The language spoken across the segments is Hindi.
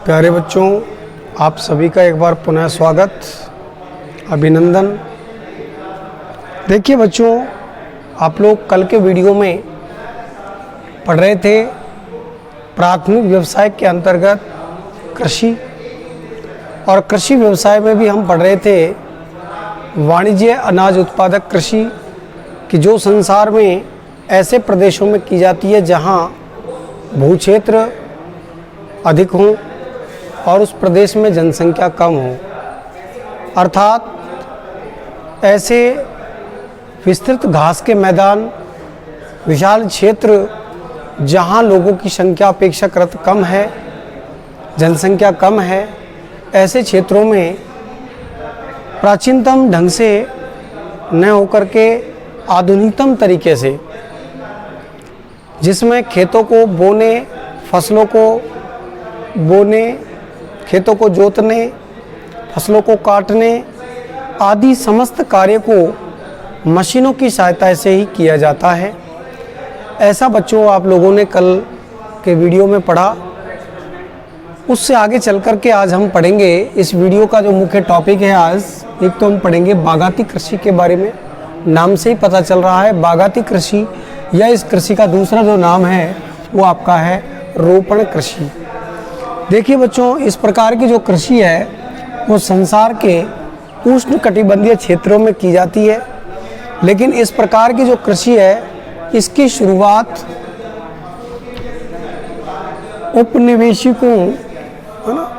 प्यारे बच्चों, आप सभी का एक बार पुनः स्वागत, अभिनंदन। देखिए बच्चों, आप लोग कल के वीडियो में पढ़ रहे थे प्राथमिक व्यवसाय के अंतर्गत कृषि, और कृषि व्यवसाय में भी हम पढ़ रहे थे वाणिज्य अनाज उत्पादक कृषि कि जो संसार में ऐसे प्रदेशों में की जाती है जहां भूक्षेत्र अधिक हों और उस प्रदेश में जनसंख्या कम हो, अर्थात ऐसे विस्तृत घास के मैदान, विशाल क्षेत्र जहां लोगों की संख्या अपेक्षाकृत कम है, जनसंख्या कम है, ऐसे क्षेत्रों में प्राचीनतम ढंग से न होकर के आधुनिकतम तरीके से, जिसमें खेतों को बोने, फसलों को बोने, खेतों को जोतने, फसलों को काटने आदि समस्त कार्य को मशीनों की सहायता से ही किया जाता है। ऐसा बच्चों आप लोगों ने कल के वीडियो में पढ़ा। उससे आगे चल कर के आज हम पढ़ेंगे, इस वीडियो का जो मुख्य टॉपिक है आज, एक तो हम पढ़ेंगे बागाती कृषि के बारे में। नाम से ही पता चल रहा है बागाती कृषि, या इस कृषि का दूसरा जो नाम है वो आपका है रोपण कृषि। देखिए बच्चों, इस प्रकार की जो कृषि है वो संसार के उष्णकटिबंधीय क्षेत्रों में की जाती है, लेकिन इस प्रकार की जो कृषि है इसकी शुरुआत उपनिवेशिकों, है ना,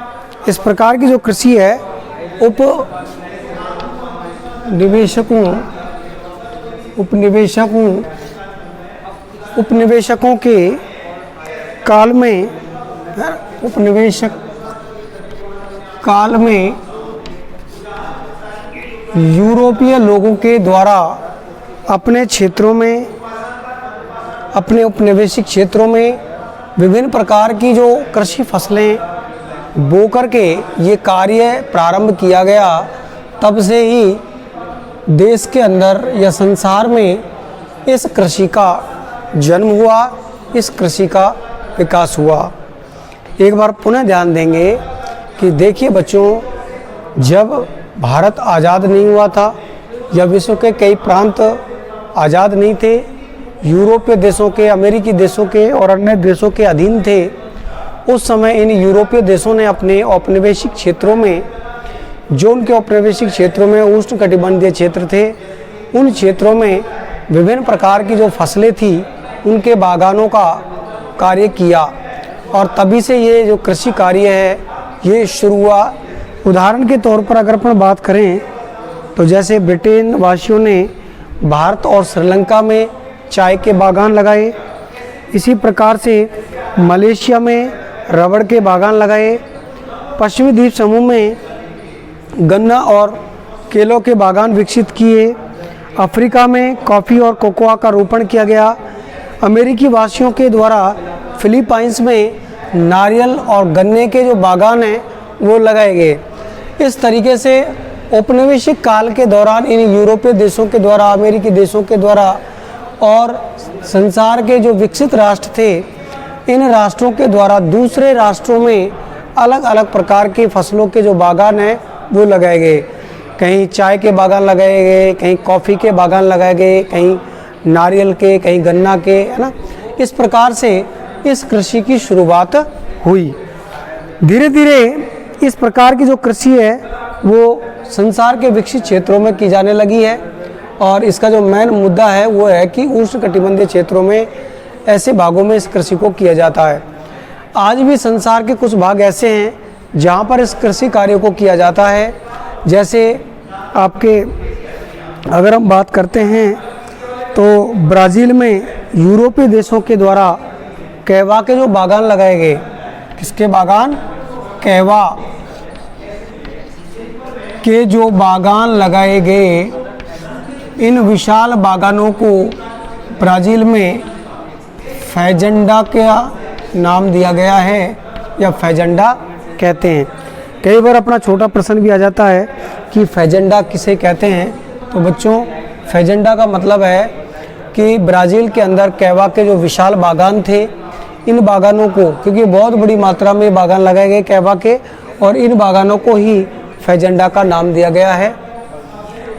इस प्रकार की जो कृषि है उपनिवेशकों के काल में, उपनिवेशक काल में यूरोपीय लोगों के द्वारा अपने क्षेत्रों में, अपने उपनिवेशिक क्षेत्रों में विभिन्न प्रकार की जो कृषि फसलें बो करके ये कार्य प्रारंभ किया गया। तब से ही देश के अंदर या संसार में इस कृषि का जन्म हुआ, इस कृषि का विकास हुआ। एक बार पुनः ध्यान देंगे कि देखिए बच्चों, जब भारत आज़ाद नहीं हुआ था या विश्व के कई प्रांत आज़ाद नहीं थे, यूरोपीय देशों के, अमेरिकी देशों के और अन्य देशों के अधीन थे, उस समय इन यूरोपीय देशों ने अपने औपनिवेशिक क्षेत्रों में, जो उनके औपनिवेशिक क्षेत्रों में उष्णकटिबंधीय क्षेत्र थे, उन क्षेत्रों में विभिन्न प्रकार की जो फसलें थी उनके बागानों का कार्य किया, और तभी से ये जो कृषि कार्य है ये शुरू हुआ। उदाहरण के तौर पर अगर अपन बात करें तो जैसे ब्रिटेन वासियों ने भारत और श्रीलंका में चाय के बागान लगाए, इसी प्रकार से मलेशिया में रबड़ के बागान लगाए, पश्चिमी द्वीप समूह में गन्ना और केलों के बागान विकसित किए, अफ्रीका में कॉफ़ी और कोकोआ का रोपण किया गया, अमेरिकी वासियों के द्वारा फिलीपाइंस में नारियल और गन्ने के जो बागान हैं वो लगाए गए। इस तरीके से औपनिवेशिक काल के दौरान इन यूरोपीय देशों के द्वारा, अमेरिकी देशों के द्वारा और संसार के जो विकसित राष्ट्र थे, इन राष्ट्रों के द्वारा दूसरे राष्ट्रों में अलग अलग प्रकार के फसलों के जो बागान हैं वो लगाए गए। कहीं चाय के बागान लगाए गए, कहीं कॉफ़ी के बागान लगाए गए, कहीं नारियल के, कहीं गन्ना के, है ना। इस प्रकार से इस कृषि की शुरुआत हुई। धीरे धीरे इस प्रकार की जो कृषि है वो संसार के विकसित क्षेत्रों में की जाने लगी है, और इसका जो मेन मुद्दा है वो है कि उष्णकटिबंधीय क्षेत्रों में, ऐसे भागों में इस कृषि को किया जाता है। आज भी संसार के कुछ भाग ऐसे हैं जहाँ पर इस कृषि कार्य को किया जाता है। जैसे आपके अगर हम बात करते हैं तो ब्राज़ील में यूरोपीय देशों के द्वारा कहवा के जो बागान लगाए गए, किसके बागान? कहवा के जो बागान लगाए गए, इन विशाल बागानों को ब्राज़ील में फैजेंडा का नाम दिया गया है, या फैजेंडा कहते हैं। कई बार अपना छोटा प्रश्न भी आ जाता है कि फैजेंडा किसे कहते हैं। तो बच्चों, फेजेंडा का मतलब है कि ब्राज़ील के अंदर कैवा के जो विशाल बागान थे, इन बागानों को, क्योंकि बहुत बड़ी मात्रा में बागान लगाए गए कैवा के, और इन बागानों को ही फेजेंडा का नाम दिया गया है।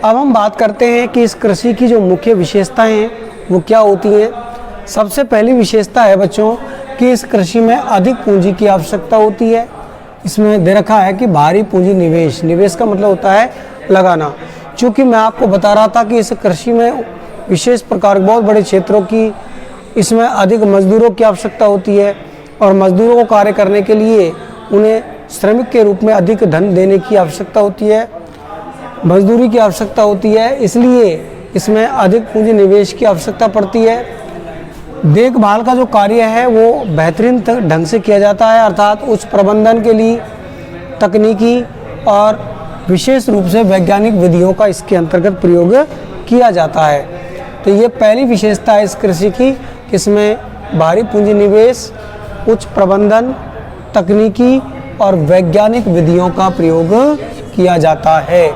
अब हम बात करते हैं कि इस कृषि की जो मुख्य विशेषताएं हैं वो क्या होती हैं। सबसे पहली विशेषता है बच्चों कि इस कृषि में अधिक पूंजी की आवश्यकता होती है। इसमें दे रखा है कि भारी पूंजी निवेश, निवेश का मतलब होता है लगाना। चूँकि मैं आपको बता रहा था कि इस कृषि में विशेष प्रकार बहुत बड़े क्षेत्रों की, इसमें अधिक मजदूरों की आवश्यकता होती है, और मजदूरों को कार्य करने के लिए उन्हें श्रमिक के रूप में अधिक धन देने की आवश्यकता होती है, मजदूरी की आवश्यकता होती है, इसलिए इसमें अधिक पूंजी निवेश की आवश्यकता पड़ती है। देखभाल का जो कार्य है वो बेहतरीन ढंग से किया जाता है, अर्थात उच्च प्रबंधन के लिए तकनीकी और विशेष रूप से वैज्ञानिक विधियों का इसके अंतर्गत प्रयोग किया जाता है। तो ये पहली विशेषता है इस कृषि की, इसमें भारी पूंजी निवेश, उच्च प्रबंधन, तकनीकी और वैज्ञानिक विधियों का प्रयोग किया जाता है।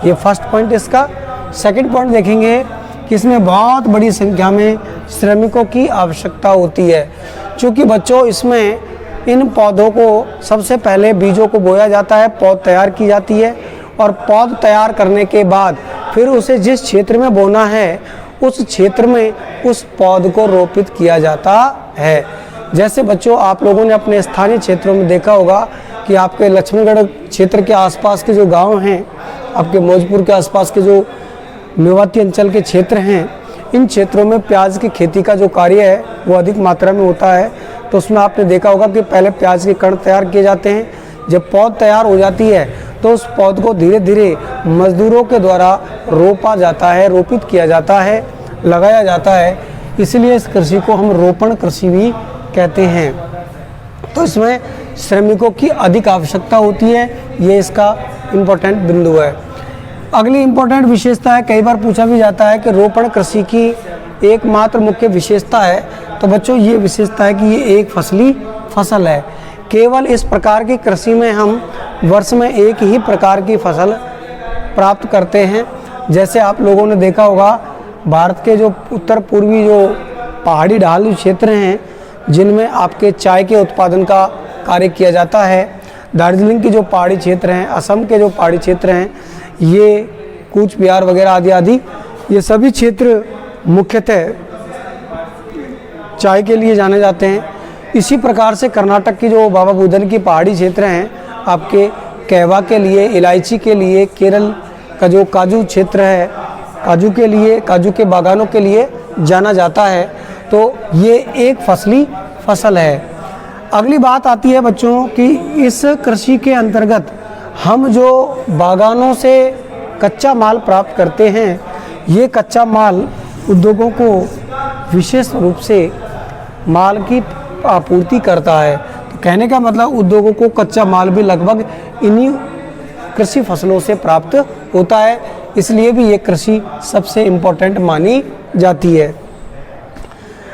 ये फर्स्ट पॉइंट इसका। सेकंड पॉइंट देखेंगे कि इसमें बहुत बड़ी संख्या में श्रमिकों की आवश्यकता होती है। क्योंकि बच्चों इसमें इन पौधों को सबसे पहले बीजों को बोया जाता है, पौध तैयार की जाती है, और पौध तैयार करने के बाद फिर उसे जिस क्षेत्र में बोना है उस क्षेत्र में उस पौध को रोपित किया जाता है। जैसे बच्चों आप लोगों ने अपने स्थानीय क्षेत्रों में देखा होगा कि आपके लक्ष्मणगढ़ क्षेत्र के आसपास के जो गांव हैं, आपके मौजपुर के आसपास के जो मेवाती अंचल के क्षेत्र हैं, इन क्षेत्रों में प्याज की खेती का जो कार्य है वो अधिक मात्रा में होता है। तो उसमें आपने देखा होगा कि पहले प्याज के कण तैयार किए जाते हैं, जब पौध तैयार हो जाती है तो उस पौध को धीरे धीरे मजदूरों के द्वारा रोपा जाता है, रोपित किया जाता है, लगाया जाता है। इसलिए इस कृषि को हम रोपण कृषि भी कहते हैं। तो इसमें श्रमिकों की अधिक आवश्यकता होती है, ये इसका इम्पोर्टेंट बिंदु है। अगली इम्पोर्टेंट विशेषता है, कई बार पूछा भी जाता है कि रोपण कृषि की एकमात्र मुख्य विशेषता है। तो बच्चों ये विशेषता है कि ये एक फसली फसल है। केवल इस प्रकार की कृषि में हम वर्ष में एक ही प्रकार की फसल प्राप्त करते हैं। जैसे आप लोगों ने देखा होगा भारत के जो उत्तर पूर्वी जो पहाड़ी ढालू क्षेत्र हैं, जिनमें आपके चाय के उत्पादन का कार्य किया जाता है, दार्जिलिंग की जो पहाड़ी क्षेत्र हैं, असम के जो पहाड़ी क्षेत्र हैं, ये कूच बिहार वगैरह आदि आदि, ये सभी क्षेत्र मुख्यतः चाय के लिए जाने जाते हैं। इसी प्रकार से कर्नाटक की जो बाबा बुदन की पहाड़ी क्षेत्र हैं, आपके कैवा के लिए, इलायची के लिए, केरल का जो काजू क्षेत्र है, काजू के लिए, काजू के बागानों के लिए जाना जाता है। तो ये एक फसली फसल है। अगली बात आती है बच्चों कि इस कृषि के अंतर्गत हम जो बागानों से कच्चा माल प्राप्त करते हैं, ये कच्चा माल उद्योगों को विशेष रूप से माल की आपूर्ति करता है। तो कहने का मतलब उद्योगों को कच्चा माल भी लगभग इन्हीं कृषि फसलों से प्राप्त होता है, इसलिए भी ये कृषि सबसे इम्पोर्टेंट मानी जाती है।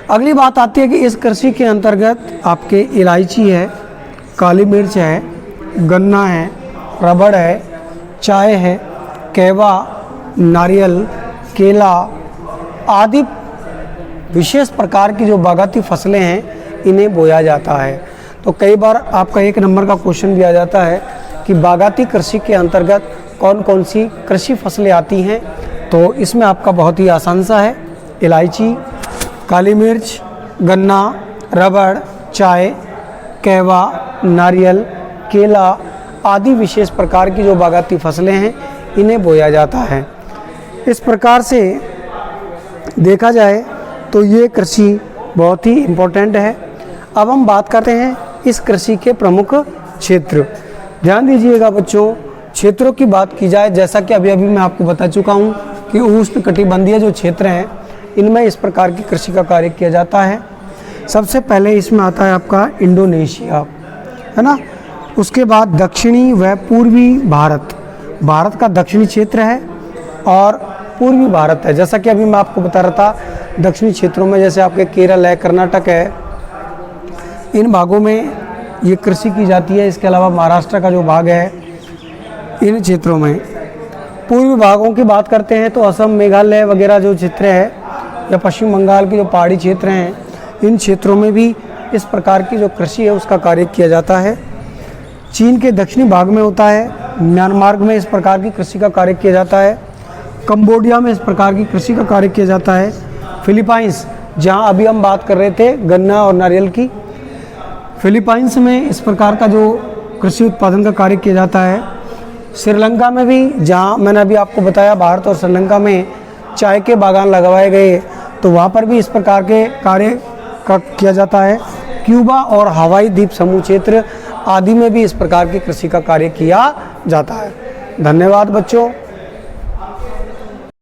अगली बात आती है कि इस कृषि के अंतर्गत आपके इलायची है, काली मिर्च है, गन्ना है, रबड़ है, चाय है, कैवा, नारियल, केला आदि विशेष प्रकार की जो बागाती फसलें हैं, इन्हें बोया जाता है। तो कई बार आपका एक नंबर का क्वेश्चन भी आ जाता है कि बागाती कृषि के अंतर्गत कौन कौन सी कृषि फसलें आती हैं। तो इसमें आपका बहुत ही आसान सा है, इलायची, काली मिर्च, गन्ना, रबड़, चाय, कैवा, नारियल, केला आदि विशेष प्रकार की जो बागाती फसलें हैं, इन्हें बोया जाता है। इस प्रकार से देखा जाए तो ये कृषि बहुत ही इम्पोर्टेंट है। अब हम बात करते हैं इस कृषि के प्रमुख क्षेत्र। ध्यान दीजिएगा बच्चों, क्षेत्रों की बात की जाए, जैसा कि अभी मैं आपको बता चुका हूँ कि उष्ण कटिबंधीय जो क्षेत्र हैं, इनमें इस प्रकार की कृषि का कार्य किया जाता है। सबसे पहले इसमें आता है आपका इंडोनेशिया, है ना। उसके बाद दक्षिणी व पूर्वी भारत, भारत का दक्षिणी क्षेत्र है और पूर्वी भारत है। जैसा कि अभी मैं आपको बता रहा था, दक्षिणी क्षेत्रों में जैसे आपके केरल है, कर्नाटक है, इन भागों में ये कृषि की जाती है। इसके अलावा महाराष्ट्र का जो भाग है, इन क्षेत्रों में पूर्वी भागों की बात करते हैं तो असम, मेघालय वगैरह जो क्षेत्र है या पश्चिम बंगाल के जो पहाड़ी क्षेत्र हैं, इन क्षेत्रों में भी इस प्रकार की जो कृषि है उसका कार्य किया जाता है। चीन के दक्षिणी भाग में होता है, म्यांमार में इस प्रकार की कृषि का कार्य किया जाता है, कंबोडिया में इस प्रकार की कृषि का कार्य किया जाता है, फिलीपाइंस जहां अभी हम बात कर रहे थे गन्ना और नारियल की, फिलीपाइंस में इस प्रकार का जो कृषि उत्पादन का कार्य किया जाता है। श्रीलंका में भी, जहां मैंने अभी आपको बताया भारत और श्रीलंका में चाय के बागान लगवाए गए, तो वहाँ पर भी इस प्रकार के कार्य का किया जाता है। क्यूबा और हवाई द्वीप समूह क्षेत्र आदि में भी इस प्रकार की कृषि का कार्य किया जाता है। धन्यवाद बच्चों।